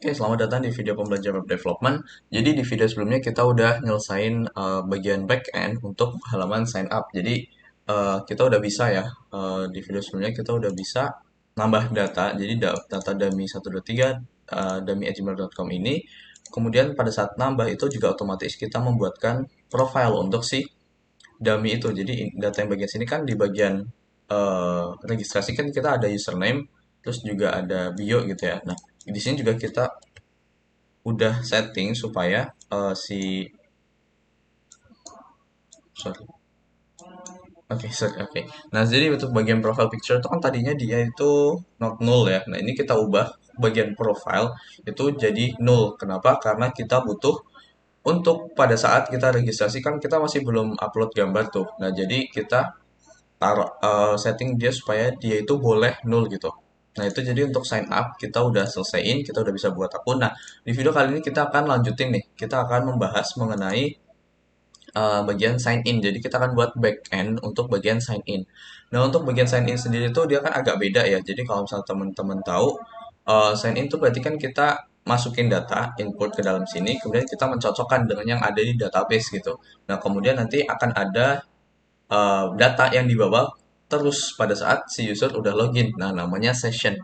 Oke, selamat datang di video pembelajaran web development. Jadi di video sebelumnya kita udah nyelesain bagian back end untuk halaman sign up. Jadi kita udah bisa ya, di video sebelumnya kita udah bisa nambah data. Jadi data dummy 123 dummy@gmail.com ini. Kemudian pada saat nambah itu juga otomatis kita membuatkan profile untuk si dummy itu. Jadi data yang bagian sini kan di bagian registrasi kan kita ada username, terus juga ada bio gitu ya. Nah, di sini juga kita udah setting supaya si sorry. Oke. Nah, jadi untuk bagian profile picture itu kan tadinya dia itu not null ya. Nah, ini kita ubah bagian profile itu jadi null. Kenapa? Karena kita butuh untuk pada saat kita registrasi kan kita masih belum upload gambar tuh. Nah, jadi kita taruh setting dia supaya dia itu boleh null gitu. Nah, itu jadi untuk sign up kita udah selesaiin, kita udah bisa buat akun. Nah, di video kali ini kita akan lanjutin nih. Kita akan membahas mengenai bagian sign in. Jadi kita akan buat backend untuk bagian sign in. Nah, untuk bagian sign in sendiri tuh dia kan agak beda ya. Jadi kalau misalnya teman-teman tahu, sign in tuh berarti kan kita masukin data, input ke dalam sini, kemudian kita mencocokkan dengan yang ada di database gitu. Nah, kemudian nanti akan ada data yang dibawa terus pada saat si user udah login. Nah, namanya session.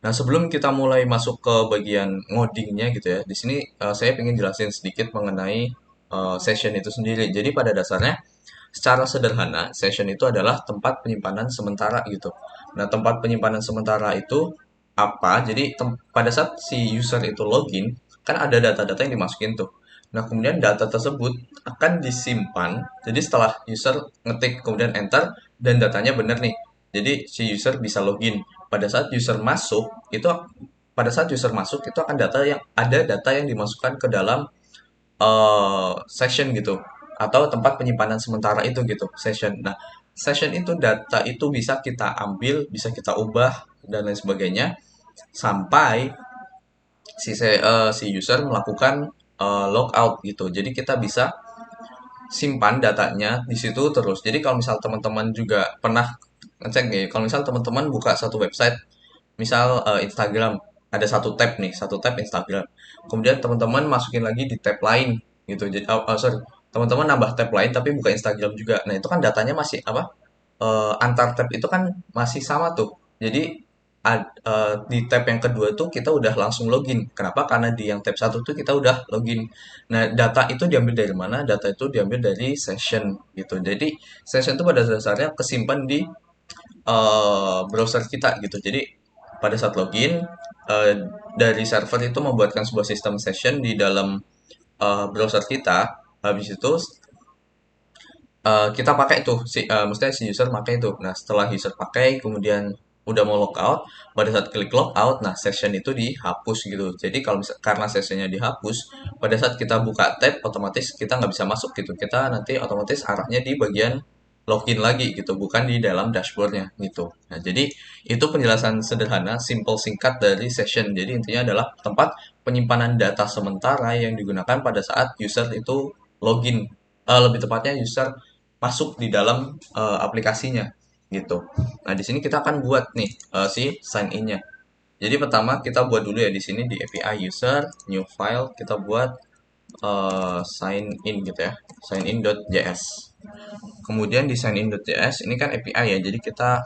Nah, sebelum kita mulai masuk ke bagian ngodingnya gitu ya, di sini saya ingin jelasin sedikit mengenai session itu sendiri. Jadi pada dasarnya, secara sederhana, session itu adalah tempat penyimpanan sementara gitu. Nah, tempat penyimpanan sementara itu apa? Jadi pada saat si user itu login, kan ada data-data yang dimasukin tuh. Nah, kemudian data tersebut akan disimpan. Jadi setelah user ngetik kemudian enter dan datanya benar nih. Jadi si user bisa login. Pada saat user masuk, itu pada saat user masuk itu akan data yang dimasukkan ke dalam session gitu atau tempat penyimpanan sementara itu gitu session. Nah, session itu data itu bisa kita ambil, bisa kita ubah dan lain sebagainya sampai si user melakukan logout gitu. Jadi kita bisa simpan datanya di situ terus. Jadi kalau misal teman-teman juga pernah ngecek nih, kalau misal teman-teman buka satu website, misal Instagram, ada satu tab nih, satu tab Instagram. Kemudian teman-teman masukin lagi di tab lain gitu. Jadi sorry, teman-teman nambah tab lain tapi buka Instagram juga. Nah, itu kan datanya masih apa? Antar tab itu kan masih sama tuh. Jadi di tab yang kedua tuh kita udah langsung login. Kenapa? Karena di yang tab satu tuh kita udah login. Nah, data itu diambil dari mana? Data itu diambil dari session gitu. Jadi session itu pada dasarnya kesimpan di browser kita gitu. Jadi pada saat login eh, dari server itu membuatkan sebuah sistem session di dalam browser kita. Habis itu kita pakai tuh maksudnya si user pakai itu. Nah, setelah user pakai kemudian udah mau logout, pada saat klik logout, nah session itu dihapus gitu. Jadi kalau karena sessionnya dihapus, pada saat kita buka tab otomatis kita nggak bisa masuk gitu. Kita nanti otomatis arahnya di bagian login lagi gitu, bukan di dalam dashboardnya gitu. Nah, jadi itu penjelasan sederhana, simple singkat dari session. Jadi intinya adalah tempat penyimpanan data sementara yang digunakan pada saat user itu login. Lebih tepatnya user masuk di dalam aplikasinya gitu. Nah, di sini kita akan buat nih si sign in-nya. Jadi pertama kita buat dulu ya di sini di API user new file kita buat sign in gitu ya. signin.js. Kemudian di signin.js ini kan API ya. Jadi kita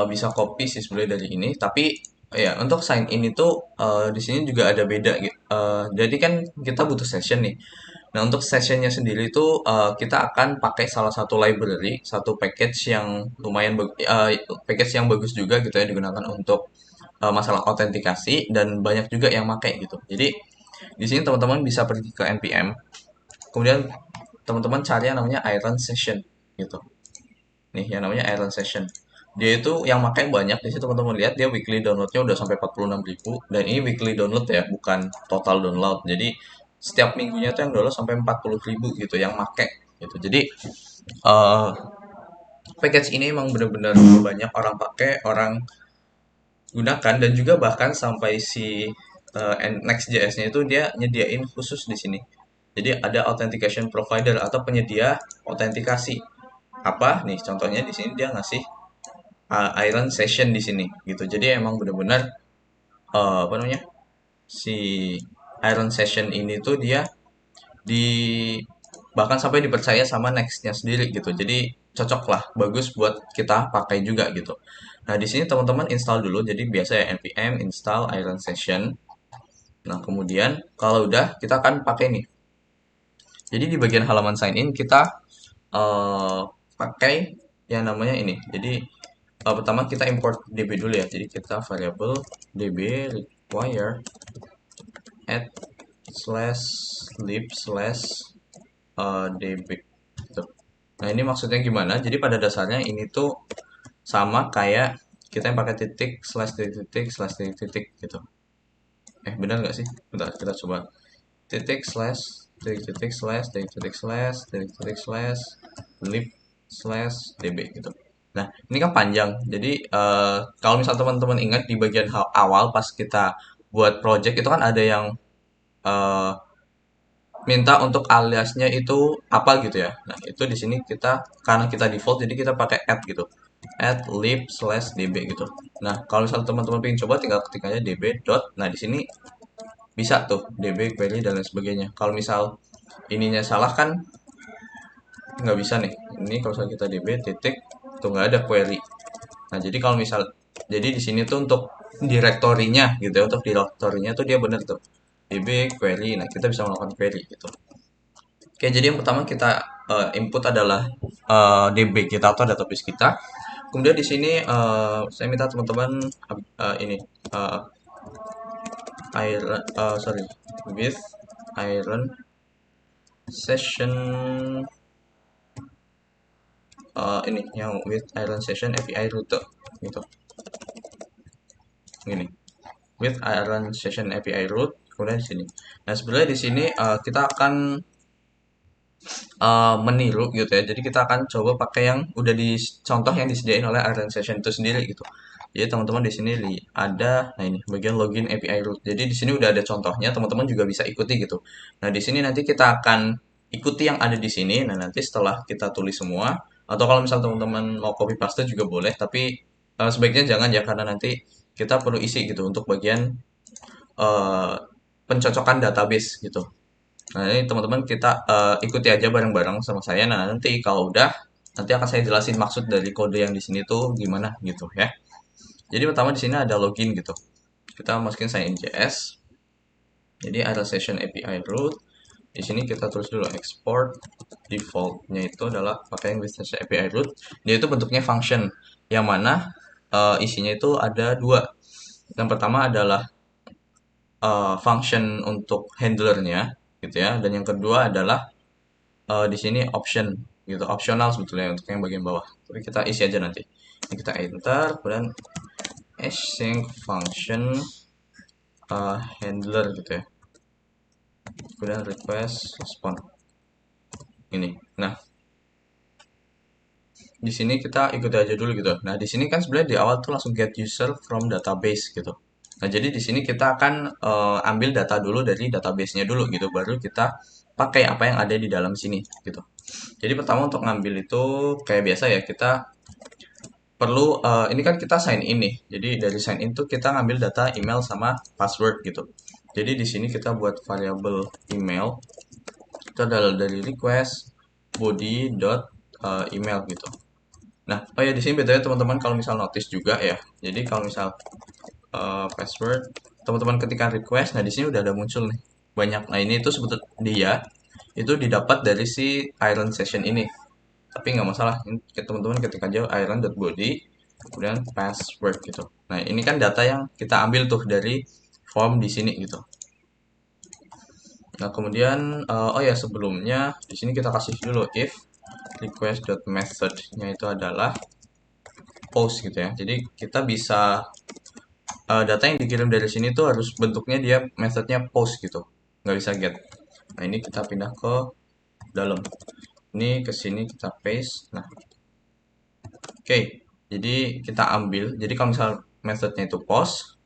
bisa copy sih sebenarnya dari ini, tapi ya untuk sign in itu di sini juga ada beda gitu. Jadi kan kita butuh session nih. Nah, untuk sessionnya sendiri itu kita akan pakai salah satu library, satu package yang lumayan package yang bagus juga gitu ya digunakan untuk masalah autentikasi dan banyak juga yang pakai gitu. Jadi di sini teman-teman bisa pergi ke npm, kemudian teman-teman cari yang namanya Iron Session gitu. Nih, yang namanya Iron Session. Dia itu yang pakai banyak di situ teman-teman lihat dia weekly downloadnya udah sampai 46.000 dan ini weekly download ya, bukan total download. Jadi setiap minggunya tuh yang download sampai 40.000 gitu yang pakai gitu. Jadi uh, package ini emang bener-bener banyak orang pakai, orang gunakan dan juga bahkan sampai si Next.js-nya itu dia nyediain khusus di sini. Jadi ada authentication provider atau penyedia autentikasi. Apa nih contohnya di sini dia ngasih Iron Session di sini gitu. Jadi emang benar-benar apa namanya, si Iron Session ini tuh dia di bahkan sampai dipercaya sama nextnya sendiri gitu. Jadi cocok lah, bagus buat kita pakai juga gitu. Nah di sini teman-teman install dulu. Jadi biasa ya npm install Iron Session. Nah kemudian kalau udah kita akan pakai nih. Jadi di bagian halaman sign in kita eh, pakai yang namanya ini. Jadi pertama kita import db dulu ya. Jadi kita variable db require add slash lib slash db gitu. Nah ini maksudnya gimana? Jadi pada dasarnya ini tuh sama kayak kita yang pakai titik slash titik titik slash titik titik gitu. Benar nggak sih? Bentar kita coba titik slash titik titik slash titik titik slash titik titik slash lib slash db gitu. Nah ini kan panjang. Jadi kalau misal teman-teman ingat di bagian awal pas kita buat project itu kan ada yang eh, minta untuk aliasnya itu apa gitu ya. Nah, itu di sini kita karena kita default jadi kita pakai add gitu. Add lib slash db gitu. Nah, kalau misalnya teman-teman pengen coba tinggal ketik aja db dot. Nah, di sini bisa tuh db query dan lain sebagainya. Kalau misal ininya salah kan nggak bisa nih. Ini kalau misalnya kita db titik tuh nggak ada query. Nah, jadi kalau misal jadi di sini tuh untuk direktorinya gitu ya, untuk direktorinya tuh dia bener tuh db query. Nah, kita bisa melakukan query gitu. Oke, jadi yang pertama kita input adalah DB kita atau database kita. Kemudian di sini saya minta teman-teman ini uh, iron sorry with iron session ini yang with iron session API router gitu. Ini with iron session API root kemudian di sini. Nah, sebenarnya di sini kita akan meniru gitu ya. Jadi kita akan coba pakai yang udah di contoh yang disediain oleh Iron Session itu sendiri gitu. Jadi teman-teman di sini ada, nah ini bagian login API root. Jadi di sini udah ada contohnya, teman-teman juga bisa ikuti gitu. Nah di sini nanti kita akan ikuti yang ada di sini. Nah nanti setelah kita tulis semua, atau kalau misal teman-teman mau copy paste juga boleh, tapi sebaiknya jangan ya karena nanti kita perlu isi gitu untuk bagian eh, pencocokan database gitu. Nah, ini teman-teman kita ikuti aja bareng-bareng sama saya. Nah, nanti kalau udah, nanti akan saya jelasin maksud dari kode yang di sini tuh gimana gitu ya. Jadi pertama di sini ada login gitu. Kita masukin sign.in.js. Jadi ada session API root. Di sini kita tulis dulu export defaultnya itu adalah pakai yang business API root. Dia itu bentuknya function yang mana isinya itu ada dua. Yang pertama adalah function untuk handlernya gitu ya, dan yang kedua adalah di sini option gitu, opsional sebetulnya untuk yang bagian bawah. Tapi kita isi aja nanti. Ini kita enter, kemudian async function handler gitu ya. Kemudian request respond. Ini. Nah, di sini kita ikuti aja dulu gitu. Nah, di sini kan sebenarnya di awal tuh langsung get user from database gitu. Nah, jadi di sini kita akan ambil data dulu dari database-nya dulu gitu, baru kita pakai apa yang ada di dalam sini gitu. Jadi pertama untuk ngambil itu kayak biasa ya, kita perlu ini kan kita sign in nih. Jadi dari sign in tuh kita ngambil data email sama password gitu. Jadi di sini kita buat variabel email itu adalah dari request body dot email gitu. Nah, oh ya di sini bedanya teman-teman kalau misal notice juga ya. Jadi kalau misal password teman-teman ketika request, nah di sini udah ada muncul nih banyak. Nah ini itu sebetulnya dia itu didapat dari si Iron Session ini. Tapi nggak masalah, ini teman-teman ketik aja iron.body kemudian password gitu. Nah ini kan data yang kita ambil tuh dari form di sini gitu. Nah kemudian oh ya sebelumnya di sini kita kasih dulu if request.method-nya itu adalah post gitu ya. Jadi kita bisa data yang dikirim dari sini tuh harus bentuknya dia methodnya post gitu, nggak bisa get. Nah ini kita pindah ke dalam. Ini ke sini kita paste. Nah oke, jadi kita ambil. Jadi kalau misal methodnya itu post,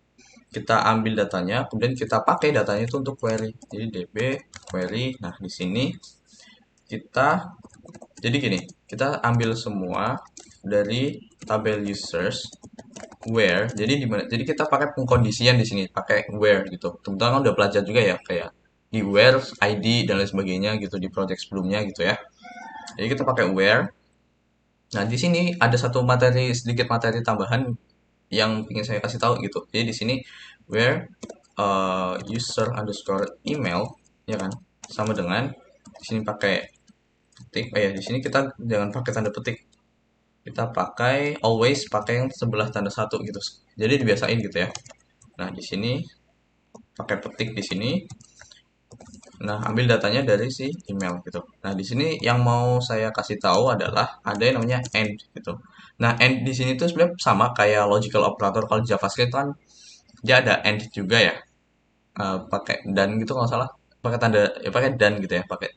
kita ambil datanya, kemudian kita pakai datanya itu untuk query. Jadi db query. Nah di sini kita jadi gini, kita ambil semua dari tabel users. where. Jadi di mana? Jadi kita pakai pengkondisian di sini, pakai where gitu. Teman-teman kan udah belajar juga ya kayak di where, ID dan lain sebagainya gitu di project sebelumnya gitu ya. Jadi kita pakai where. Nah, di sini ada satu materi sedikit materi tambahan yang ingin saya kasih tahu gitu. Jadi di sini where user underscore email ya kan sama dengan di sini pakai petik. Oh ya, di sini kita jangan pakai tanda petik. Kita pakai always pakai yang sebelah tanda satu gitu. Jadi dibiasain gitu ya. Nah, di sini pakai petik di sini. Nah, ambil datanya dari si email gitu. Nah, di sini yang mau saya kasih tahu adalah ada yang namanya and gitu. Nah, and di sini tuh sebenarnya sama kayak logical operator kalau di JavaScript kan dia ada and juga ya. Pakai dan gitu kalau nggak salah. Pakai tanda ya pakai dan gitu ya, pakai.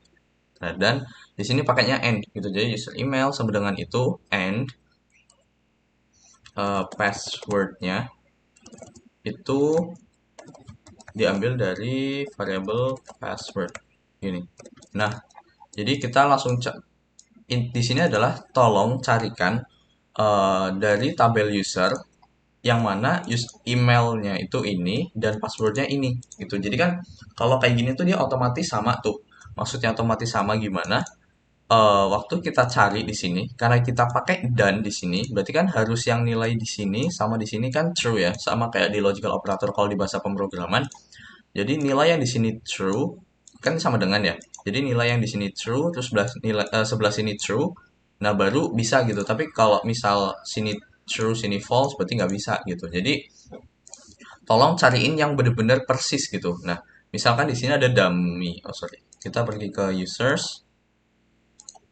Nah, dan di sini pakainya and gitu. Jadi user email sama dengan itu and passwordnya itu diambil dari variabel password gini. Nah, jadi kita langsung di sini adalah tolong carikan dari tabel user yang mana emailnya itu ini dan passwordnya ini gitu. Jadi kan kalau kayak gini tuh dia otomatis sama tuh. Maksudnya otomatis sama gimana? Waktu kita cari di sini, karena kita pakai dan di sini, berarti kan harus yang nilai di sini sama di sini kan true ya, sama kayak di logical operator kalau di bahasa pemrograman. Jadi nilai yang di sini true kan sama dengan ya. Jadi nilai yang di sini true terus sebelah sini true. Nah, baru bisa gitu. Tapi kalau misal sini true sini false berarti nggak bisa gitu. Jadi tolong cariin yang benar-benar persis gitu. Nah, misalkan di sini ada dummy. Oh, sorry. Kita pergi ke users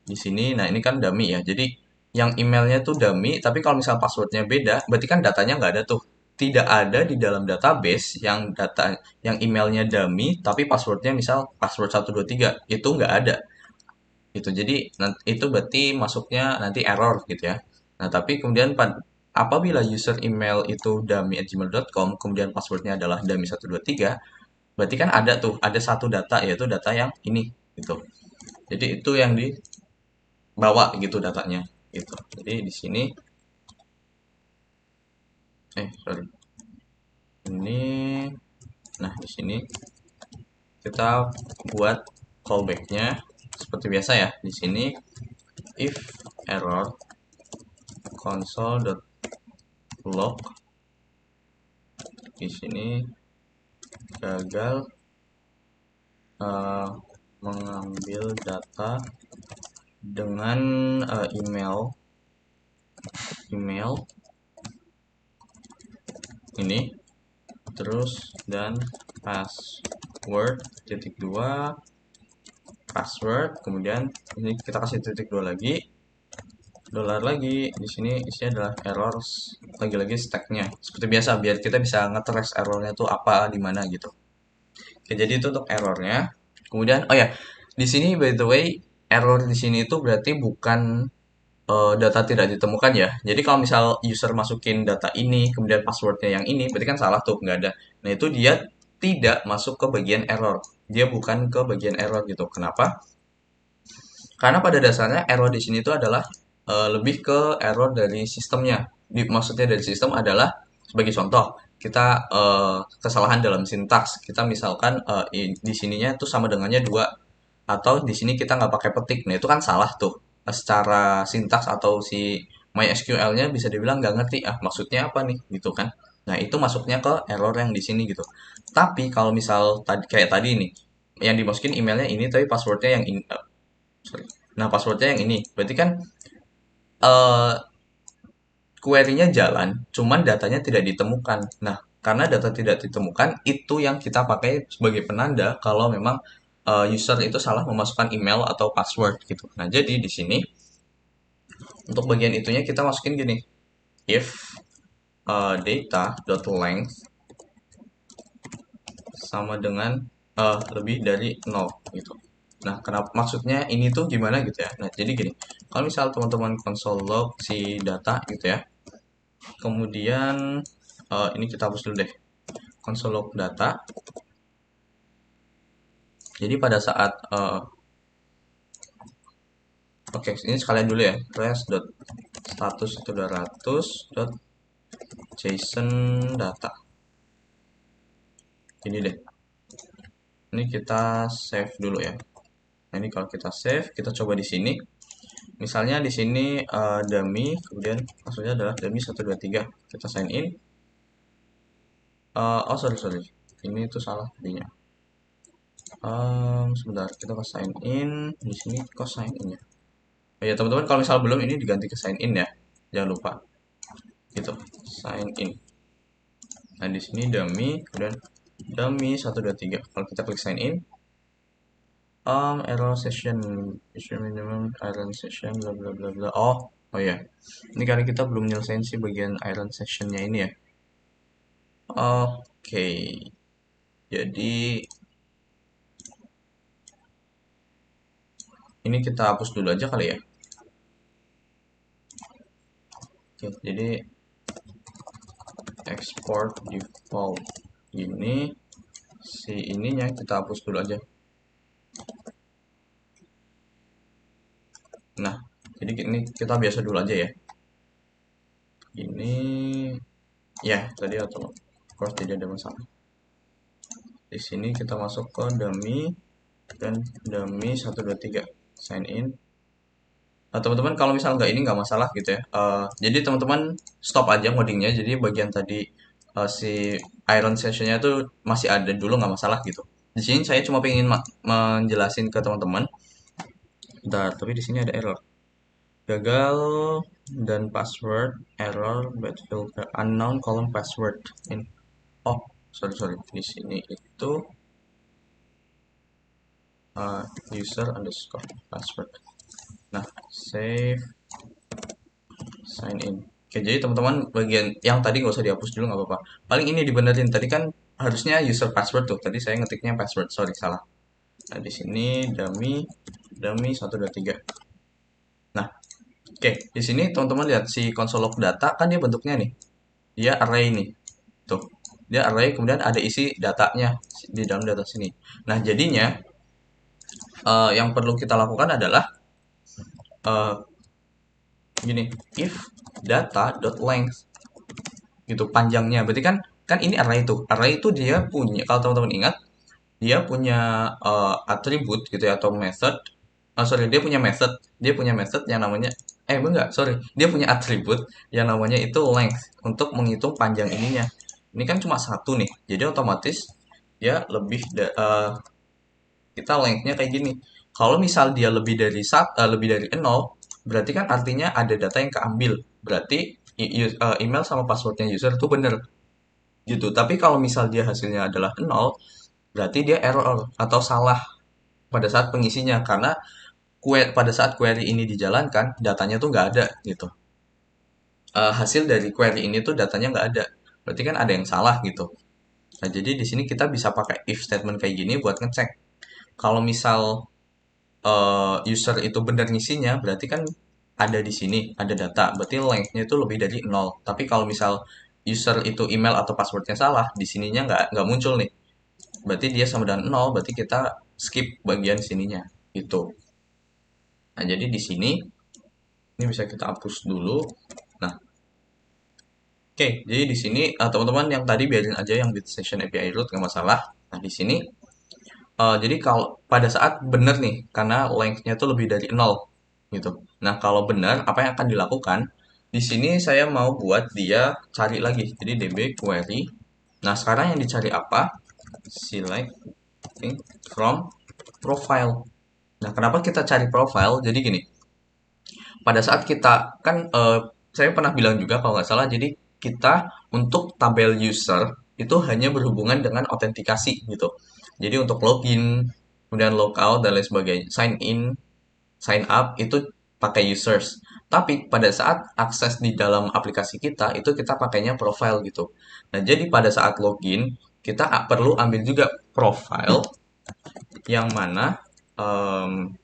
di sini. Nah, ini kan dummy ya. Jadi yang emailnya tuh dummy, tapi kalau misal passwordnya beda, berarti kan datanya nggak ada tuh. Tidak ada di dalam database yang yang emailnya dummy, tapi passwordnya misal password 123 itu nggak ada. Itu jadi itu berarti masuknya nanti error gitu ya. Nah, tapi kemudian apabila user email itu dummy@gmail.com, kemudian passwordnya adalah dummy123, berarti kan ada tuh, ada satu data yaitu data yang ini gitu. Jadi itu yang di bawa gitu datanya gitu. Jadi di sini sorry. Ini nah di sini kita buat callbacknya seperti biasa ya. Di sini if error console.log di sini gagal uh, mengambil data dengan email ini terus dan password titik dua password kemudian ini kita kasih titik dua lagi dolar lagi di sini isinya adalah errors lagi-lagi stacknya seperti biasa biar kita bisa nge-trace errornya tuh apa di mana gitu. Oke, jadi itu untuk errornya. Kemudian oh ya di sini by the way error di sini itu berarti bukan data tidak ditemukan ya. Jadi kalau misal user masukin data ini, kemudian passwordnya yang ini, berarti kan salah tuh, nggak ada. Nah itu dia tidak masuk ke bagian error. Dia bukan ke bagian error gitu. Kenapa? Karena pada dasarnya error di sini itu adalah lebih ke error dari sistemnya. Maksudnya dari sistem adalah sebagai contoh kita kesalahan dalam sintaks. Kita misalkan di sininya tuh sama dengannya dua atau di sini kita nggak pakai petik. Nah itu kan salah tuh. Secara sintaks atau si MySQL-nya bisa dibilang nggak ngerti maksudnya apa nih gitu kan. Nah itu masuknya ke error yang di sini gitu. Tapi kalau misal tadi kayak tadi nih yang dimasukin emailnya ini tapi passwordnya yang ini, sorry. Nah, passwordnya yang ini. Berarti kan eh query-nya jalan, cuman datanya tidak ditemukan. Nah, karena data tidak ditemukan, itu yang kita pakai sebagai penanda kalau memang user itu salah memasukkan email atau password gitu. Nah, jadi di sini untuk bagian itunya kita masukin gini. If data.length sama dengan lebih dari 0 gitu. Nah, kenapa maksudnya ini tuh gimana gitu ya? Nah, jadi gini, kalau misal teman-teman console log si data gitu ya, kemudian ini kita hapus dulu deh, console log data. Jadi pada saat oke, ini sekalian dulu ya, res.status itu 200 JSON data. Ini deh. Ini kita save dulu ya. Nah, ini kalau kita save, kita coba di sini. Misalnya di sini dummy, kemudian maksudnya adalah dummy 123. Kita sign in. Oh, sorry. Ini tuh salah tadinya. Sebentar, kita ke sign in. Di sini kok sign in ya? Oh ya, teman-teman, kalau misal belum, ini diganti ke sign in ya. Jangan lupa. Gitu, sign in. Nah, di sini dummy, kemudian dummy 123. Kalau kita klik sign in, error session, minimum iron session, bla bla bla bla. Oh ya, ini karena kita belum nyelesain sih bagian iron sessionnya ini ya. Oke, jadi ini kita hapus dulu aja kali ya. Oke, jadi export default ini si ininya kita hapus dulu aja. Nah, jadi ini kita biasa dulu aja ya. Ini ya tadi atau of course tidak ada masalah. Di sini kita masuk ke dummy dan dummy 123 sign in. Nah, teman-teman kalau misal nggak ini nggak masalah gitu ya. Jadi teman-teman stop aja ngodingnya. Jadi bagian tadi si iron sessionnya tuh masih ada dulu nggak masalah gitu. Di sini saya cuma pengen menjelasin ke teman-teman. Bentar, tapi di sini ada error. Gagal dan password error bad filter unknown column password in. Oh, sorry. Di sini itu user underscore password. Nah, save, sign in. Oke, jadi teman-teman bagian yang tadi nggak usah dihapus dulu nggak apa-apa. Paling ini dibenerin. Tadi kan harusnya user password tuh. Tadi saya ngetiknya password. Sorry, salah. Nah, di sini dummy 123. Nah, oke. Di sini teman-teman lihat si console log data kan dia bentuknya nih. Dia array nih. Tuh. Dia array kemudian ada isi datanya di dalam data sini. Nah, jadinya yang perlu kita lakukan adalah eh, gini, if data.length gitu panjangnya. Berarti kan kan ini array itu dia punya, kalau teman-teman ingat, dia punya atribut gitu ya atau method. Sorry, dia punya method yang namanya enggak, sorry. Dia punya atribut yang namanya itu length untuk menghitung panjang ininya. Ini kan cuma satu nih. Jadi otomatis dia kita lengthnya kayak gini. Kalau misal dia lebih dari 0, berarti kan artinya ada data yang keambil. Berarti email sama passwordnya user itu bener gitu. Tapi kalau misal dia hasilnya adalah 0, berarti dia error atau salah pada saat pengisinya karena pada saat query ini dijalankan datanya tuh nggak ada gitu. Hasil dari query ini tuh datanya nggak ada. Berarti kan ada yang salah gitu. Nah, jadi di sini kita bisa pakai if statement kayak gini buat ngecek. Kalau misal user itu benar ngisinya, berarti kan ada di sini, ada data. Berarti length-nya itu lebih dari 0. Tapi kalau misal user itu email atau passwordnya salah, di sininya nggak muncul nih. Berarti dia sama dengan 0, berarti kita skip bagian sininya. Gitu. Nah, jadi di sini, ini bisa kita hapus dulu. Nah, oke. Jadi di sini, teman-teman yang tadi biarin aja yang bit session API root, nggak masalah. Nah, di sini, jadi kalau pada saat benar nih, karena length-nya itu lebih dari 0 gitu. Nah, kalau benar, apa yang akan dilakukan? Di sini saya mau buat dia cari lagi. Jadi db query. Nah, sekarang yang dicari apa? Select from profile. Nah, kenapa kita cari profile? Jadi gini, pada saat kita kan saya pernah bilang juga kalau nggak salah, jadi kita untuk tabel user itu hanya berhubungan dengan autentikasi gitu. Jadi untuk login, kemudian logout dan lain sebagainya, sign in, sign up itu pakai users. Tapi pada saat akses di dalam aplikasi kita itu kita pakainya profile gitu. Nah, jadi pada saat login kita perlu ambil juga profile yang mana em,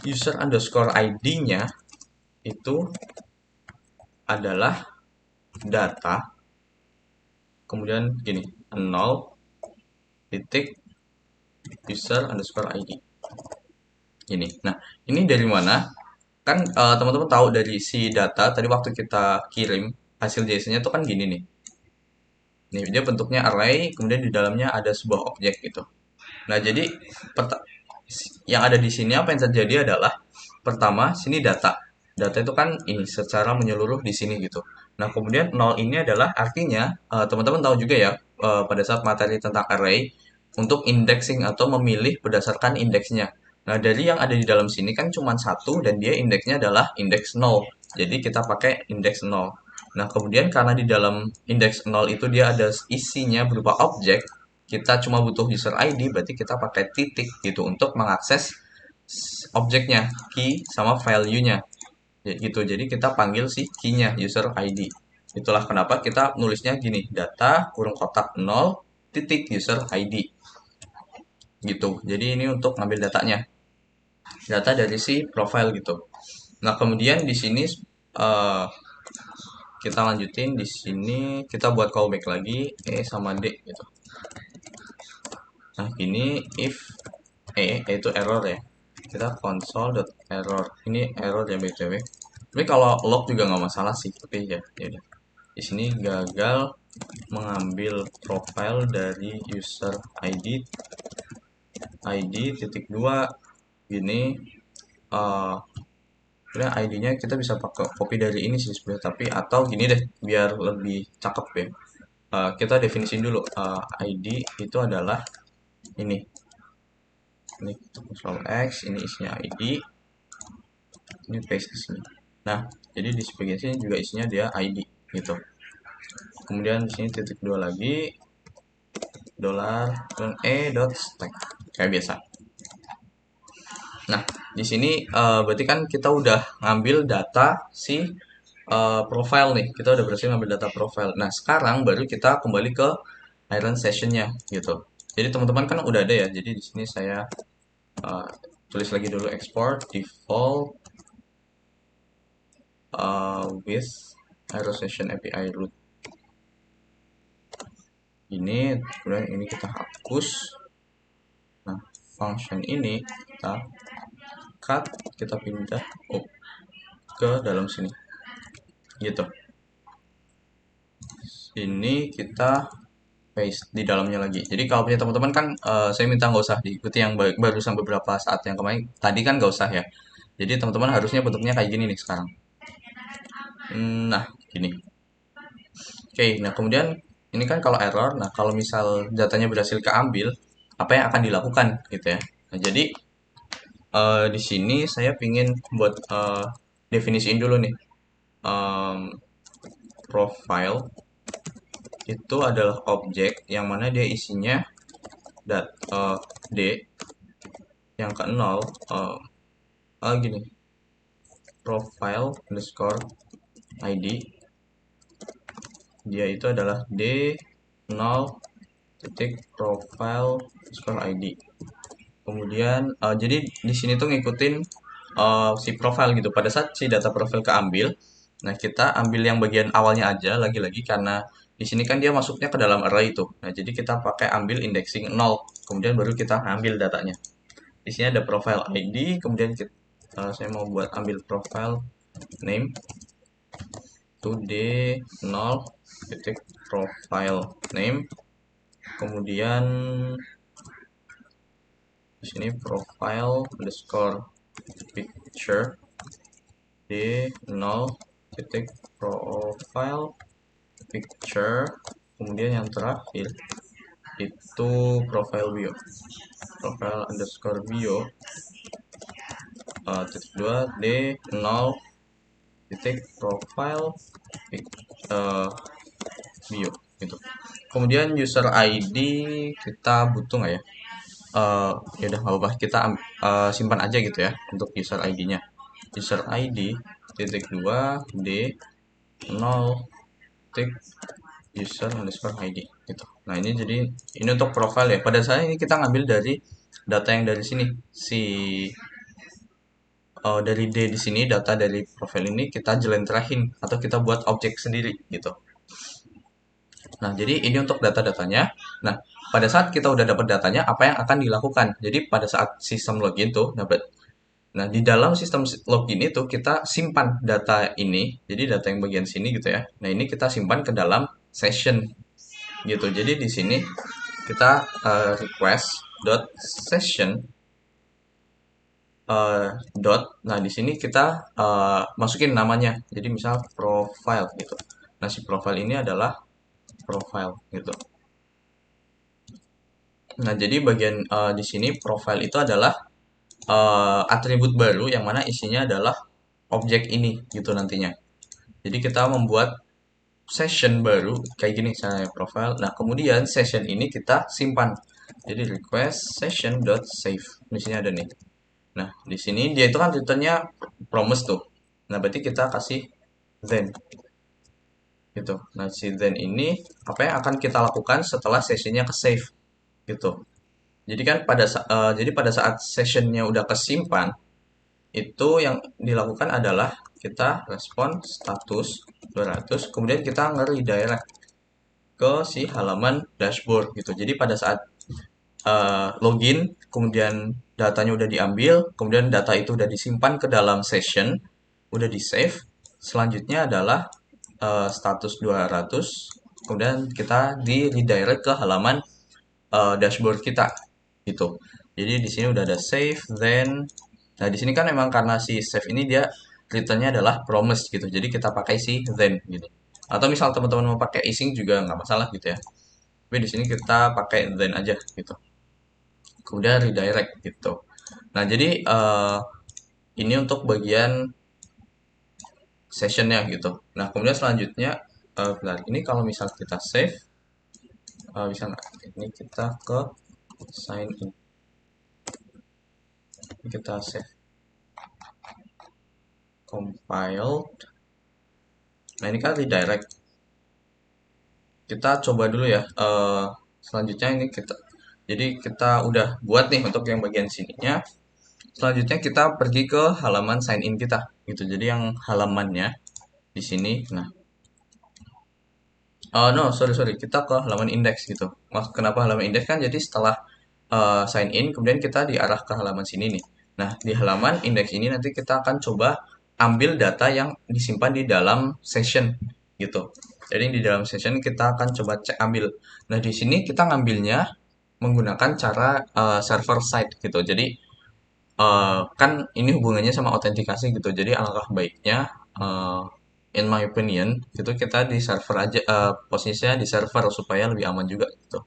user underscore ID-nya itu adalah data, kemudian gini, 0 titik user underscore ID. Ini. Nah, ini dari mana? Kan teman-teman tahu dari si data tadi waktu kita kirim hasil JSON-nya tuh kan gini nih. Nih, dia bentuknya array, kemudian di dalamnya ada sebuah objek gitu. Nah, jadi yang ada di sini apa yang terjadi adalah pertama, sini data. Data itu kan ini secara menyeluruh di sini gitu. Nah, kemudian nol ini adalah artinya teman-teman tahu juga ya pada saat materi tentang array untuk indexing atau memilih berdasarkan indeksnya. Nah, dari yang ada di dalam sini kan cuma satu dan dia indeksnya adalah indeks nol. Jadi kita pakai indeks nol. Nah, kemudian karena di dalam indeks nol itu dia ada isinya berupa objek, kita cuma butuh user ID, berarti kita pakai titik gitu untuk mengakses objeknya, key sama value-nya. Ya, gitu. Jadi kita panggil si key-nya, user ID. Itulah kenapa kita nulisnya gini, data kurung kotak 0 titik user ID. Gitu. Jadi ini untuk ngambil datanya. Data dari si profile gitu. Nah, kemudian di sini uh, kita lanjutin di sini kita buat callback lagi sama D gitu. Nah, ini if itu error ya. Kita console.error. Ini error ya BTW. Tapi kalau log juga nggak masalah sih, tapi ya jadi di sini gagal mengambil profile dari user ID titik dua gini sebenarnya ID-nya kita bisa pakai copy dari ini sih sebenarnya, tapi atau gini deh biar lebih cakep ya. Kita definisin dulu ID itu adalah ini control X, ini isinya ID, ini paste di sini. Nah, jadi di bagian sini juga isinya dia ID gitu. Kemudian di sini titik dua lagi dollar dan dot stack kayak biasa. Nah, di sini berarti kan kita udah ngambil data si profile nih. Kita udah berhasil ngambil data profile. Nah, sekarang baru kita kembali ke Iron Session-nya gitu. Jadi teman-teman kan udah ada ya. Jadi di sini saya uh, tulis lagi dulu export default with Iron Session API root. Ini kemudian ini kita hapus. Nah, function ini kita cut, kita pindah ke dalam sini gitu. Ini kita paste di dalamnya lagi. Jadi kalau punya teman-teman kan saya minta nggak usah diikuti yang barusan beberapa saat yang kemarin tadi kan nggak usah ya. Jadi teman-teman harusnya bentuknya kayak gini nih sekarang. Nah, gini. Oke, nah kemudian ini kan kalau error, nah kalau misal datanya berhasil keambil, apa yang akan dilakukan gitu ya. Nah, jadi di sini saya pingin buat definisiin dulu nih. Profile itu adalah objek yang mana dia isinya D yang ke 0 gini profile underscore ID dia itu adalah D 0 titik profile underscore ID. Kemudian jadi di sini tuh ngikutin si profile gitu. Pada saat si data profile keambil, nah kita ambil yang bagian awalnya aja lagi-lagi karena di sini kan dia masuknya ke dalam array itu. Nah, jadi kita pakai ambil indexing 0, kemudian baru kita ambil datanya. Di sini ada profile ID, kemudian saya mau buat ambil profile name to d 0 titik profile name, kemudian di sini profile underscore picture d 0 titik profile picture, kemudian yang terakhir itu profile bio underscore bio titik 2 d 0 titik profile bio gitu. Kemudian user ID kita butuh nggak ya? Ya udah nggak apa-apa, kita simpan aja gitu ya untuk user ID-nya. User ID titik 2 d 0 titik user underscore ID gitu. Nah, ini jadi ini untuk profile ya. Pada saat ini kita ngambil dari data yang dari sini si dari D di sini, data dari profile ini kita jelenterahin atau kita buat objek sendiri gitu. Nah, jadi ini untuk data-datanya. Nah, pada saat kita udah dapat datanya, apa yang akan dilakukan? Jadi pada saat sistem login tuh dapat Nah, di dalam sistem login itu kita simpan data ini, jadi data yang bagian sini gitu ya. Nah, ini kita simpan ke dalam session gitu. Jadi di sini kita request dot session dot. Nah, di sini kita masukin namanya. Jadi misal profile gitu. Nah, si profile ini adalah profile gitu. Nah, jadi bagian di sini profile itu adalah atribut baru yang mana isinya adalah objek ini gitu nantinya. Jadi kita membuat session baru kayak gini saya profile. Nah, kemudian session ini kita simpan. Jadi request session dot save. Di sini ada nih. Nah, di sini dia itu kan returnnya promise tuh. Nah, berarti kita kasih then gitu. Nah, si then ini apa yang akan kita lakukan setelah sessionnya ke save gitu. Jadi kan jadi pada saat sessionnya udah kesimpan, itu yang dilakukan adalah kita respon status 200, kemudian kita nge-redirect ke si halaman dashboard gitu. Jadi pada saat login, kemudian datanya udah diambil, kemudian data itu udah disimpan ke dalam session, udah di save. Selanjutnya adalah status 200, kemudian kita di redirect ke halaman dashboard kita gitu. Jadi di sini udah ada save, then, nah di sini kan memang karena si save ini dia returnnya adalah promise gitu. Jadi kita pakai si then gitu. Atau misal teman-teman mau pakai async juga nggak masalah gitu ya. Tapi di sini kita pakai then aja gitu. Kemudian redirect gitu. Nah jadi ini untuk bagian sessionnya gitu. Nah kemudian selanjutnya, bentar, ini kalau misal kita save, bisa nggak? Ini kita ke sign in. Kita save, compiled. Nah ini kan redirect. Kita coba dulu ya. Selanjutnya ini jadi kita udah buat nih untuk yang bagian sininya. Selanjutnya kita pergi ke halaman sign in kita gitu. Jadi yang halamannya di sini. Nah, no, sorry, kita ke halaman index gitu. Kenapa halaman index kan? Jadi setelah sign in, kemudian kita diarah ke halaman sini nih. Nah, di halaman index ini nanti kita akan coba ambil data yang disimpan di dalam session gitu. Jadi di dalam session kita akan coba cek ambil. Nah, di sini kita ngambilnya menggunakan cara server side gitu. Jadi kan ini hubungannya sama autentikasi gitu. Jadi alangkah baiknya, uh, in my opinion, gitu kita di server aja, posisinya di server supaya lebih aman juga gitu.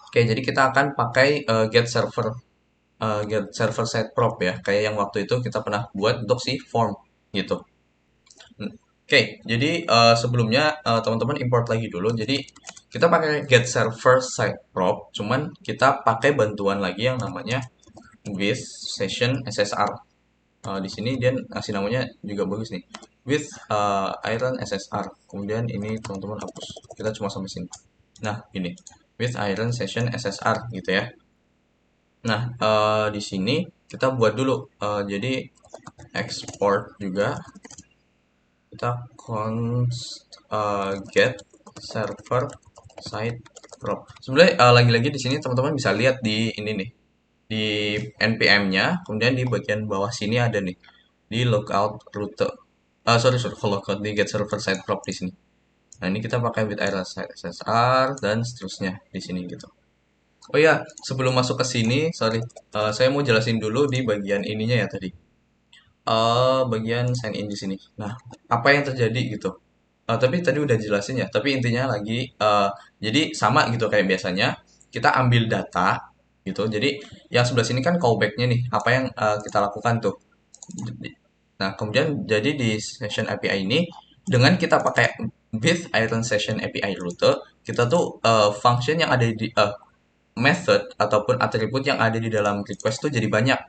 Oke, jadi kita akan pakai get server side prop ya, kayak yang waktu itu kita pernah buat untuk si form gitu. Oke, jadi sebelumnya teman-teman import lagi dulu. Jadi kita pakai get server side prop, cuman kita pakai bantuan lagi yang namanya with session SSR. Di sini dia ngasih namanya juga bagus nih, with iron SSR. Kemudian ini teman-teman hapus, kita cuma sampai sini. Nah ini with iron session SSR gitu ya. Nah di sini kita buat dulu, jadi export juga kita get server side prop. Sebenarnya lagi-lagi di sini teman-teman bisa lihat di ini nih, di npm-nya, kemudian di bagian bawah sini ada nih di logout rute. Sorry, logout di get server side prop di sini. Nah, ini kita pakai with iron side SSR dan seterusnya di sini gitu. Oh ya, sebelum masuk ke sini, sorry, saya mau jelasin dulu di bagian ininya ya tadi. Bagian sign in di sini. Nah, apa yang terjadi gitu? Tapi tadi udah jelasin ya. Tapi intinya lagi, jadi sama gitu kayak biasanya. Kita ambil data gitu. Jadi yang sebelah sini kan callback-nya nih. Apa yang kita lakukan tuh? Nah, kemudian jadi di session API ini dengan kita pakai with iron session API router, kita tuh function yang ada di method ataupun atribut yang ada di dalam request tuh jadi banyak.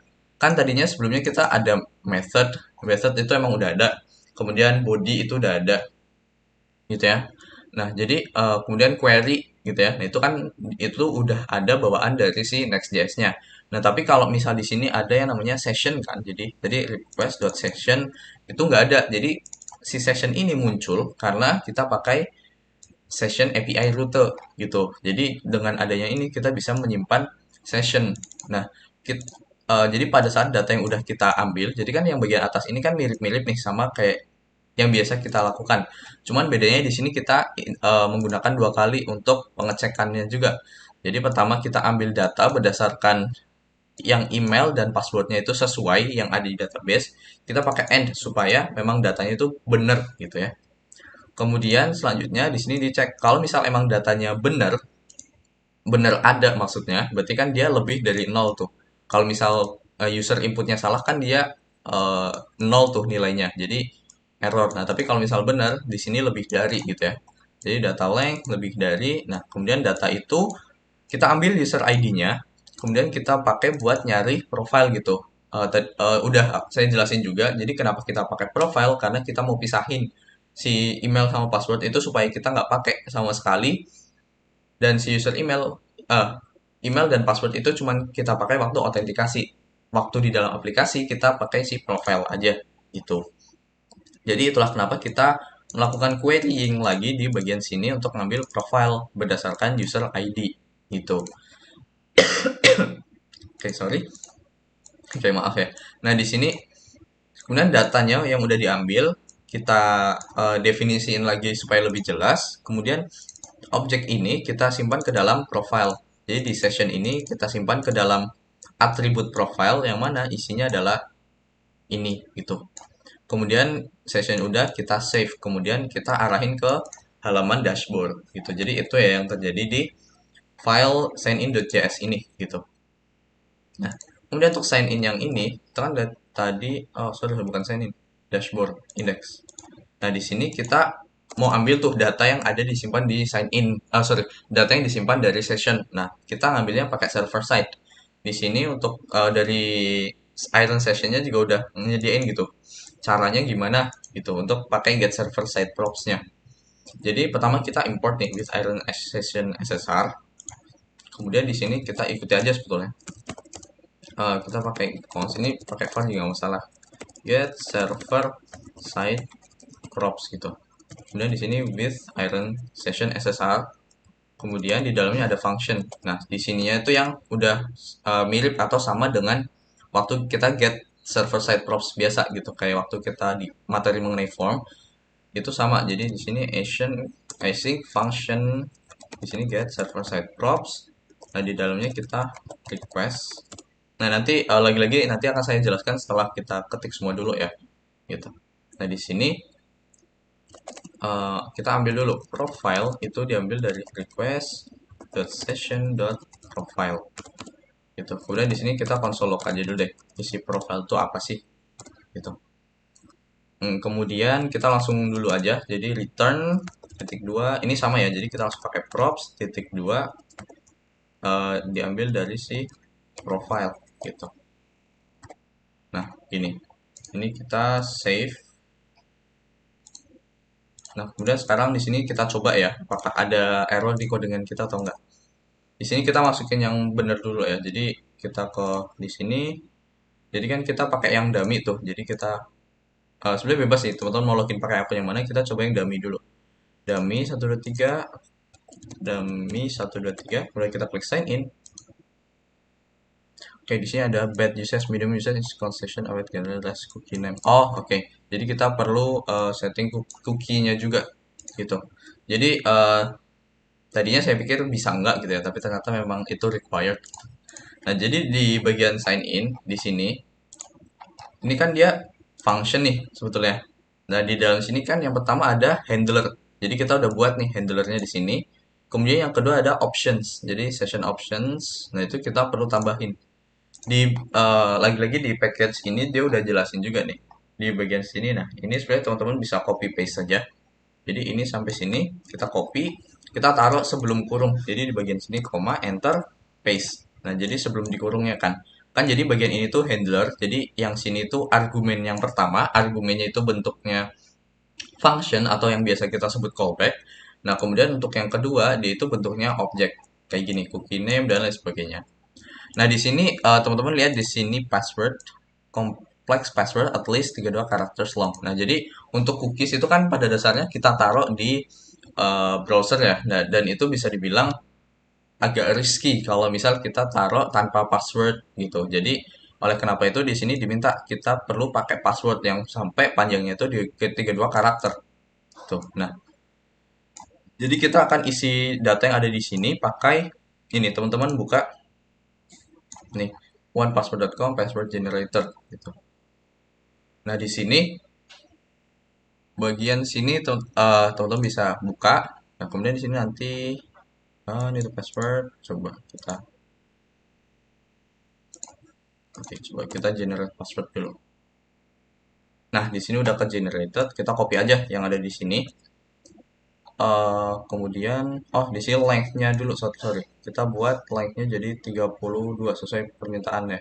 Kan tadinya sebelumnya kita ada method itu emang udah ada. Kemudian body itu udah ada gitu ya. Nah, jadi kemudian query gitu ya. Nah, itu kan itu udah ada bawaan dari si Next.js-nya. Nah, tapi kalau misal di sini ada yang namanya session kan. Jadi request.session itu nggak ada. Jadi si session ini muncul karena kita pakai session API rute gitu. Jadi dengan adanya ini kita bisa menyimpan session. Nah, jadi pada saat data yang udah kita ambil, jadi kan yang bagian atas ini kan mirip-mirip nih sama kayak yang biasa kita lakukan. Cuman bedanya di sini kita menggunakan dua kali untuk pengecekannya juga. Jadi pertama kita ambil data berdasarkan yang email dan passwordnya itu sesuai yang ada di database. Kita pakai AND supaya memang datanya itu benar gitu ya. Kemudian selanjutnya di sini dicek kalau misal emang datanya benar, bener ada maksudnya, berarti kan dia lebih dari nol tuh. Kalau misal user inputnya salah kan dia eh, nol tuh nilainya, jadi error. Nah, tapi kalau misal benar, di sini lebih dari gitu ya. Jadi data length lebih dari, nah kemudian data itu kita ambil user ID-nya, kemudian kita pakai buat nyari profile gitu. Udah saya jelasin juga, jadi kenapa kita pakai profile, karena kita mau pisahin si email sama password itu supaya kita nggak pakai sama sekali dan si user email dan password itu cuman kita pakai waktu autentikasi. Waktu di dalam aplikasi kita pakai si profile aja gitu. Jadi itulah kenapa kita melakukan querying lagi di bagian sini untuk ngambil profile berdasarkan user ID gitu. Oke, sorry. Oke, maaf ya. Nah, di sini kemudian datanya yang udah diambil kita definisiin lagi supaya lebih jelas. Kemudian objek ini kita simpan ke dalam profile. Jadi di session ini kita simpan ke dalam atribut profile yang mana isinya adalah ini gitu. Kemudian session udah kita save, kemudian kita arahin ke halaman dashboard gitu. Jadi itu ya yang terjadi di file signin.js ini gitu. Nah, kemudian untuk sign in yang ini, kita kan tadi, oh sorry bukan sign in, dashboard index. Nah, di sini kita mau ambil tuh data yang ada disimpan di sign in, sorry, data yang disimpan dari session. Nah, kita ngambilnya pakai server side. Di sini untuk dari Iron Sessionnya juga udah nyediain gitu. Caranya gimana gitu untuk pakai get server side props-nya. Jadi pertama kita import nih with Iron Session SSR. Kemudian di sini kita ikuti aja sebetulnya. Kita pakai cons ini pakai var juga nggak masalah. Get server side props gitu. Kemudian di sini with Iron Session SSR. Kemudian di dalamnya ada function. Nah, di sininya itu yang udah mirip atau sama dengan waktu kita get server side props biasa gitu. Kayak waktu kita di materi mengenai form itu sama. Jadi di sini async function di sini get server side props. Nah, di dalamnya kita request. Nah, nanti lagi-lagi nanti akan saya jelaskan setelah kita ketik semua dulu ya. Gitu. Nah, di sini kita ambil dulu profile itu diambil dari request.session.profile gitu. Kemudian di sini kita konsol log aja dulu deh isi profile itu apa sih gitu. Kemudian kita langsung dulu aja jadi return titik dua ini sama ya, jadi kita langsung pakai props titik dua diambil dari si profile gitu. Nah ini kita save. Nah, kemudian sekarang di sini kita coba ya, apakah ada error di codingan kita atau enggak. Di sini kita masukin yang benar dulu ya. Jadi kita ke di sini. Jadi kan kita pakai yang dummy tuh. Jadi kita sebenarnya bebas sih, teman-teman mau login pakai akun yang mana, kita coba yang dummy dulu. Dummy 123, dummy 123. Kemudian kita klik sign in. Oke, di sini ada bad usage, medium usage, is concession, await last cookie name. Oh, oke. Jadi kita perlu setting cookie-nya juga gitu. Jadi tadinya saya pikir bisa enggak gitu ya, tapi ternyata memang itu required. Nah, jadi di bagian sign in di sini, ini kan dia function nih sebetulnya. Nah, di dalam sini kan yang pertama ada handler. Jadi kita udah buat nih handlernya di sini. Kemudian yang kedua ada options. Jadi session options. Nah, itu kita perlu tambahin. Di lagi-lagi di package ini dia udah jelasin juga nih. Di bagian sini nah, ini sebenarnya teman-teman bisa copy paste saja. Jadi ini sampai sini kita copy, kita taruh sebelum kurung. Jadi di bagian sini koma, enter, paste. Nah, jadi sebelum dikurungnya kan. Kan jadi bagian ini tuh handler. Jadi yang sini tuh argumen yang pertama, argumennya itu bentuknya function atau yang biasa kita sebut callback. Nah, kemudian untuk yang kedua, dia itu bentuknya objek. Kayak gini, cookie name dan lain sebagainya. Nah, di sini teman-teman lihat di sini password complex password at least 32 characters long. Nah, jadi untuk cookies itu kan pada dasarnya kita taruh di browser ya. Nah, dan itu bisa dibilang agak risky kalau misal kita taruh tanpa password gitu. Jadi Oleh kenapa itu di sini diminta kita perlu pakai password yang sampai panjangnya itu di 32 karakter. Tuh. Nah, jadi kita akan isi data yang ada di sini pakai ini, teman-teman buka nih onepassword.com password generator gitu. Nah, di sini bagian sini teman-teman bisa buka. Nah, kemudian di sini nanti ini tuh password, coba kita oke, coba kita generate password dulu. Nah, di sini udah ke generated, kita copy aja yang ada di sini. Kemudian oh di sini length-nya dulu, sorry. Kita buat length-nya jadi 32 sesuai permintaannya.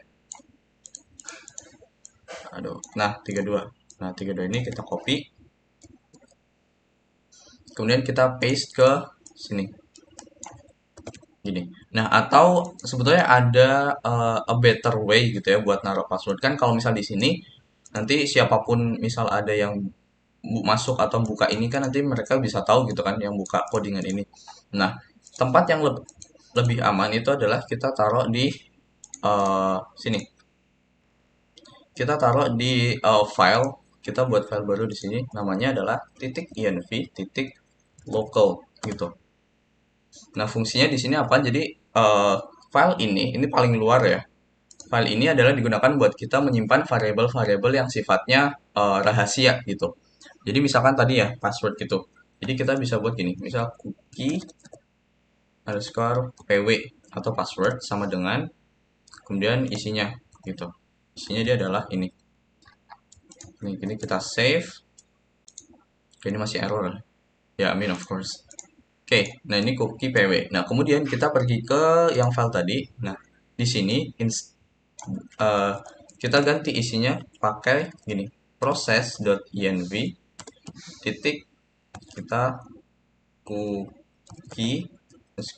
Aduh. Nah, 32. Nah, 32 ini kita copy. Kemudian kita paste ke sini. Gini. Nah, atau sebetulnya ada a better way gitu ya buat naruh password. Kan kalau misal di sini nanti siapapun misal ada yang masuk atau buka ini kan nanti mereka bisa tahu gitu kan yang buka codingan ini. Nah, tempat yang lebih aman itu adalah kita taruh di sini. Kita taruh di file, kita buat file baru di sini namanya adalah .env .local gitu. Nah, fungsinya di sini apa? Jadi file ini paling luar ya. File ini adalah digunakan buat kita menyimpan variabel-variabel yang sifatnya rahasia gitu. Jadi misalkan tadi ya password gitu. Jadi kita bisa buat gini, misal cookie underscore pw atau password sama dengan kemudian isinya gitu. Isinya dia adalah ini. Ini kita save. Ini masih error. Ya, I mean of course. Oke, nah ini cookie pw. Nah, kemudian kita pergi ke yang file tadi. Nah, di sini uh, kita ganti isinya pakai gini, process.env titik kita cookie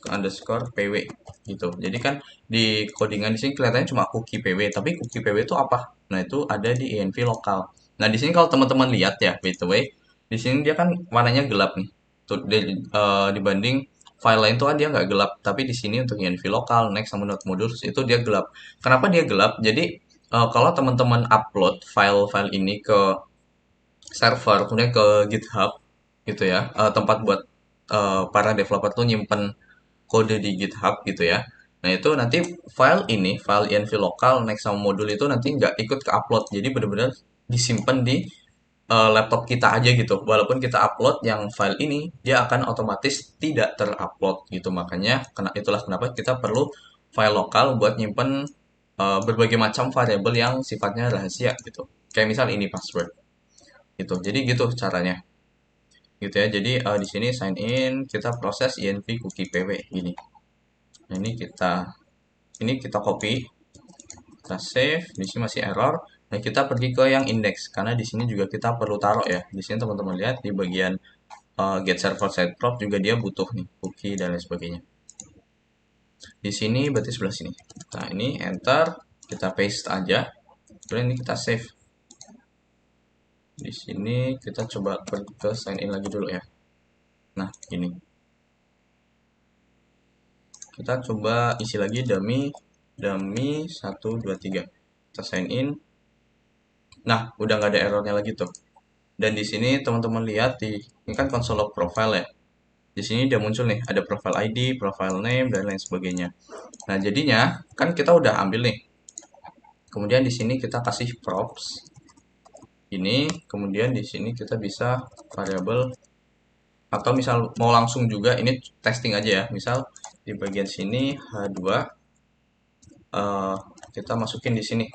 underscore pw gitu. Jadi kan di codingan di sini kelihatannya cuma cookie pw, tapi cookie pw itu apa? Nah, itu ada di env lokal. Nah, di sini kalau teman-teman lihat ya, by the way, di sini dia kan warnanya gelap nih. Tuh, dibanding file lain tuh kan dia nggak gelap, tapi di sini untuk env lokal, next sama node modules itu dia gelap. Kenapa dia gelap? Jadi kalau teman-teman upload file-file ini ke server, kemudian ke GitHub gitu ya, tempat buat para developer tuh nyimpen kode di GitHub gitu ya. Nah, itu nanti file ini, file env lokal next sama modul itu nanti nggak ikut ke upload. Jadi benar-benar disimpan di laptop kita aja gitu. Walaupun kita upload yang file ini, dia akan otomatis tidak terupload gitu. Makanya itulah kenapa kita perlu file lokal buat nyimpen berbagai macam variabel yang sifatnya rahasia gitu. Kayak misal ini password gitu. Jadi gitu caranya. Gitu ya. Jadi di sini sign in, kita proses env cookie pw gini. Nah, ini kita copy, kita save, di sini masih error. Nah, kita pergi ke yang index karena di sini juga kita perlu taruh ya. Di sini teman-teman lihat di bagian get server side prop juga dia butuh nih cookie dan lain sebagainya. Di sini berarti sebelah sini. Nah, ini enter, kita paste aja. Kemudian ini kita save. Di sini kita coba pergi ke sign in lagi dulu ya. Nah, ini. Kita coba isi lagi dummy 123. Kita sign in. Nah, udah nggak ada errornya lagi tuh. Dan di sini teman-teman lihat ini kan console log profile ya. Di sini dia muncul nih, ada profile ID, profile name dan lain sebagainya. Nah, jadinya kan kita udah ambil nih. Kemudian di sini kita kasih props. Ini, kemudian di sini kita bisa variabel atau misal mau langsung juga ini testing aja ya. Misal di bagian sini H2 kita masukin di sini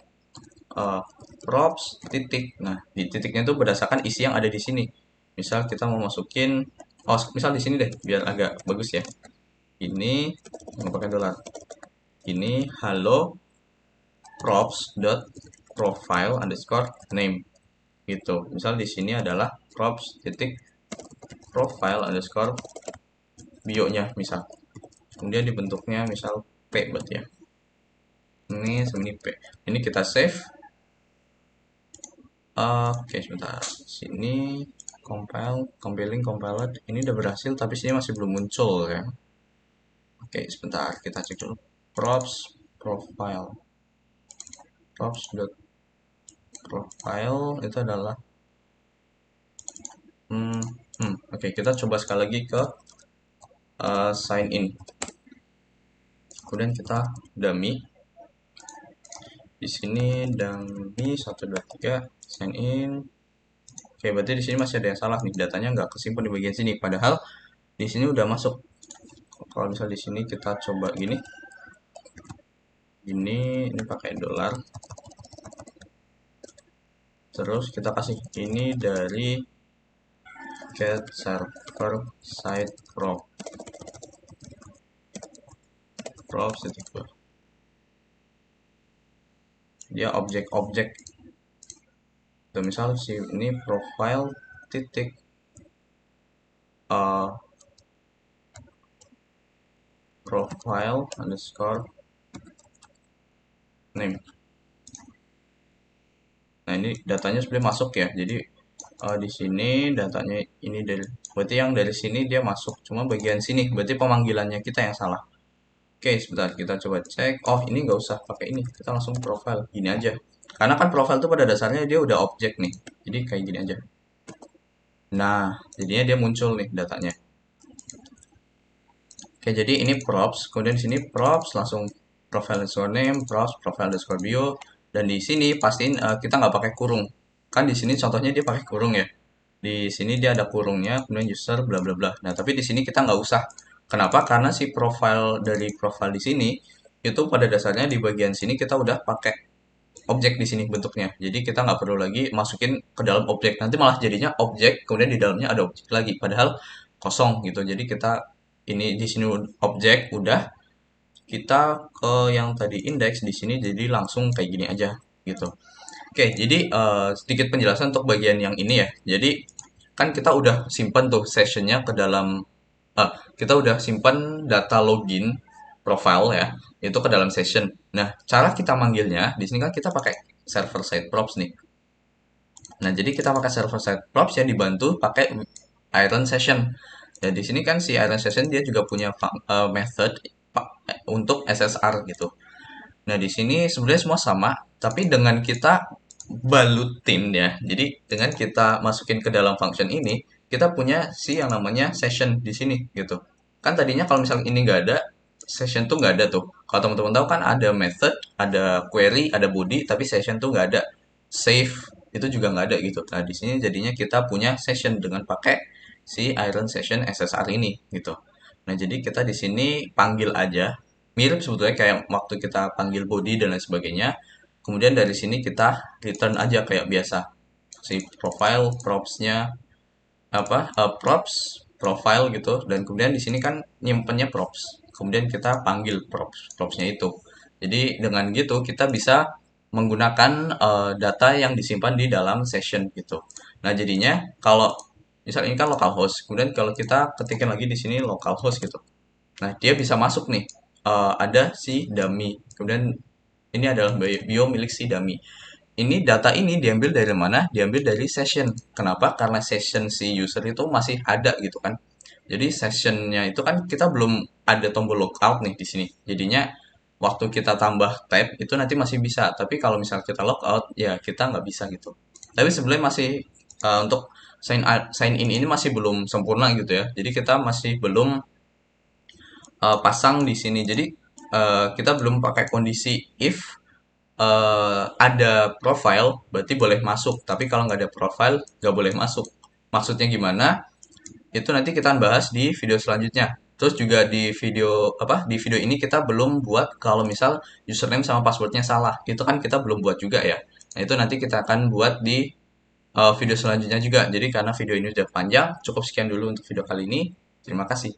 props titik. Nah, di titiknya itu berdasarkan isi yang ada di sini. Misal kita mau masukin, oh misal di sini deh, biar agak bagus ya. Ini nggak pakai dolar. Ini halo props dot profile underscore name gitu. Misal di sini adalah props titik profile underscore bio-nya misal. Kemudian dibentuknya misal p berarti ya. Ini semi p. Ini kita save. Oke, sebentar. Sini compiling, ini udah berhasil, tapi sini masih belum muncul ya. Oke, sebentar, kita cek dulu. Props, profile. props.profile itu adalah oke, kita coba sekali lagi ke sign in. Kemudian kita dummy. Di sini dummy 123 sign in. Oke, berarti di sini masih ada yang salah nih. Datanya nggak kesimpan di bagian sini. Padahal di sini udah masuk. Kalau misal di sini kita coba gini. Ini pakai dolar. Terus kita kasih ini dari get server side props itu. Dia objek-objek. Misal si ini profile titik profile underscore name. Nah, ini datanya sebenarnya masuk ya. Jadi di sini datanya ini berarti yang dari sini dia masuk. Cuma bagian sini berarti pemanggilannya kita yang salah. Oke, sebentar kita coba cek. Oh, ini nggak usah pakai ini. Kita langsung profile gini aja. Karena kan profile itu pada dasarnya dia udah objek nih. Jadi kayak gini aja. Nah, jadinya dia muncul nih datanya. Oke, jadi ini props, kemudian di sini props langsung profile underscore name, props profile underscore bio, dan di sini pastiin kita nggak pakai kurung. Kan di sini contohnya dia pakai kurung ya. Di sini dia ada kurungnya, kemudian user bla bla bla. Nah, tapi di sini kita nggak usah. Kenapa? Karena si profile dari profile di sini itu pada dasarnya di bagian sini kita udah pakai objek di sini bentuknya. Jadi kita nggak perlu lagi masukin ke dalam objek. Nanti malah jadinya objek, kemudian di dalamnya ada objek lagi. Padahal kosong gitu. Jadi kita ini di sini objek udah, kita ke yang tadi indeks di sini jadi langsung kayak gini aja gitu. Oke, jadi sedikit penjelasan untuk bagian yang ini ya. Jadi kan kita udah simpen tuh sessionnya ke dalam kita udah simpen data login profile ya itu ke dalam session. Nah, cara kita manggilnya di sini kan kita pakai server side props nih. Nah, jadi kita pakai server side props yang dibantu pakai iron session. Dan di sini kan si iron session dia juga punya method untuk SSR gitu. Nah, di sini sebenarnya semua sama, tapi dengan kita balutin ya. Jadi dengan kita masukin ke dalam function ini, kita punya si yang namanya session di sini gitu. Kan tadinya kalau misalnya ini nggak ada, session tuh nggak ada tuh. Kalau teman-teman tahu kan ada method, ada query, ada body, tapi session tuh nggak ada. Save itu juga nggak ada gitu. Nah, di sini jadinya kita punya session dengan pakai si iron session SSR ini gitu. Nah, jadi kita di sini panggil aja. Mirip sebetulnya kayak waktu kita panggil body dan lain sebagainya. Kemudian dari sini kita return aja kayak biasa. Si profile, propsnya, props, profile gitu. Dan kemudian di sini kan nyimpennya props. Kemudian kita panggil propsnya itu. Jadi dengan gitu kita bisa menggunakan data yang disimpan di dalam session gitu. Nah, jadinya kalau misalnya ini kan localhost, kemudian kalau kita ketikin lagi di sini localhost gitu. Nah, dia bisa masuk nih. Ada si dummy. Kemudian ini adalah bio milik si dummy. Ini data ini diambil dari mana? Diambil dari session. Kenapa? Karena session si user itu masih ada gitu kan. Jadi sessionnya itu kan kita belum ada tombol logout nih di sini. Jadinya waktu kita tambah tab itu nanti masih bisa. Tapi kalau misalnya kita logout ya kita nggak bisa gitu. Tapi sebenarnya masih untuk sign in ini masih belum sempurna gitu ya. Jadi kita masih belum pasang di sini. Jadi kita belum pakai kondisi if ada profile berarti boleh masuk. Tapi kalau nggak ada profile nggak boleh masuk. Maksudnya gimana? Itu nanti kita akan bahas di video selanjutnya. Terus juga di video ini kita belum buat kalau misal username sama passwordnya salah. Itu kan kita belum buat juga ya. Nah, itu nanti kita akan buat di video selanjutnya juga. Jadi karena video ini udah panjang, cukup sekian dulu untuk video kali ini. Terima kasih.